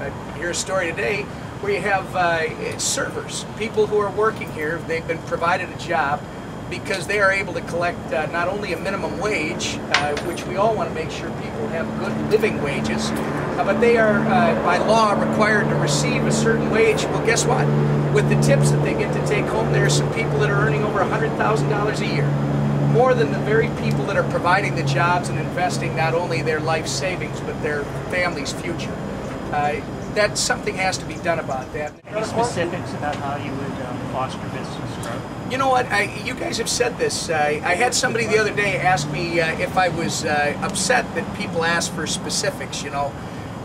I hear a story today where you have servers, people who are working here. They've been provided a job because they are able to collect not only a minimum wage, which we all want to make sure people have good living wages, but they are by law required to receive a certain wage. Well, guess what? With the tips that they get to take home, there are some people that are earning over $100,000 a year. More than the very people that are providing the jobs and investing not only their life savings, but their family's future. That something has to be done about that. Any specifics about how you would foster business growth? You know what, you guys have said this. I had somebody the other day ask me if I was upset that people ask for specifics, you know.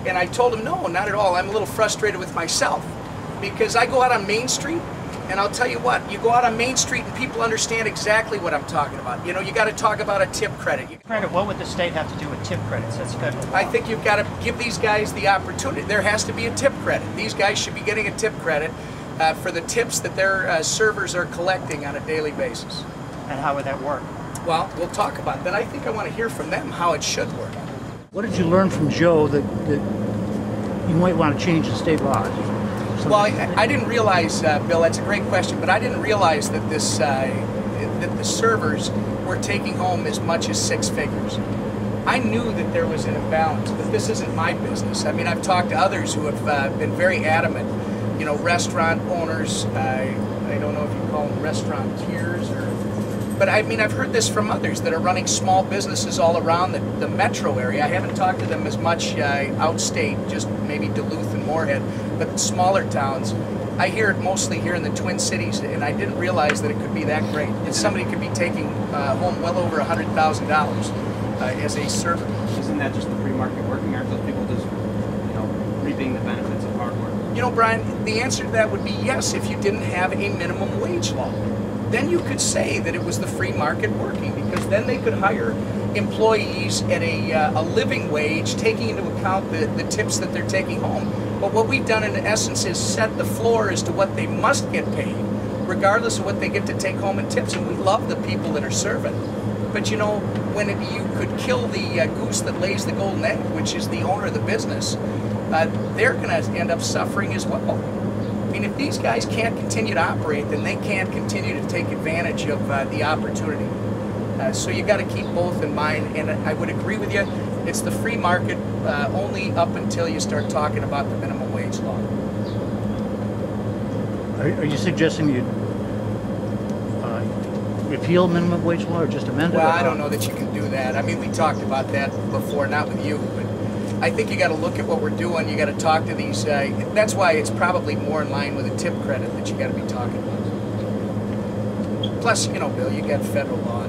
And I told him, no, not at all. I'm a little frustrated with myself because I go out on Main Street, and I'll tell you what, you go out on Main Street and people understand exactly what I'm talking about. You know, you got to talk about a tip credit. What would the state have to do with tip credits? That's federal law. I think you've got to give these guys the opportunity. There has to be a tip credit. These guys should be getting a tip credit for the tips that their servers are collecting on a daily basis. And how would that work? Well, we'll talk about that. I think I want to hear from them how it should work. What did you learn from Joe that you might want to change the state laws? Well, I didn't realize, Bill, that's a great question, but I didn't realize that this that the servers were taking home as much as 6 figures. I knew that there was an imbalance, but this isn't my business. I mean, I've talked to others who have been very adamant. You know, restaurant owners, I don't know if you call them restaurateurs, but I mean, I've heard this from others that are running small businesses all around the metro area. I haven't talked to them as much outstate, just maybe Duluth and Moorhead, but smaller towns. I hear it mostly here in the Twin Cities, and I didn't realize that it could be that great. And somebody could be taking home well over $100,000 as a server. Isn't that just the free market working? Aren't those people just, you know, reaping the benefits of hard work? You know, Brian, the answer to that would be yes if you didn't have a minimum wage law. Then you could say that it was the free market working, because then they could hire employees at a living wage, taking into account the tips that they're taking home. But what we've done in essence is set the floor as to what they must get paid, regardless of what they get to take home in tips. And we love the people that are serving. But you know, when you could kill the goose that lays the golden egg, which is the owner of the business, they're going to end up suffering as well. I mean, if these guys can't continue to operate, then they can't continue to take advantage of the opportunity. So you got to keep both in mind, and I would agree with you. It's the free market only up until you start talking about the minimum wage law. Are you suggesting you repeal minimum wage law or just amend it? Well, I don't know that you can do that. I mean, we talked about that before, not with you, but I think you got to look at what we're doing. You got to talk to these. That's why it's probably more in line with a tip credit that you got to be talking about. Plus, you know, Bill, you got federal law.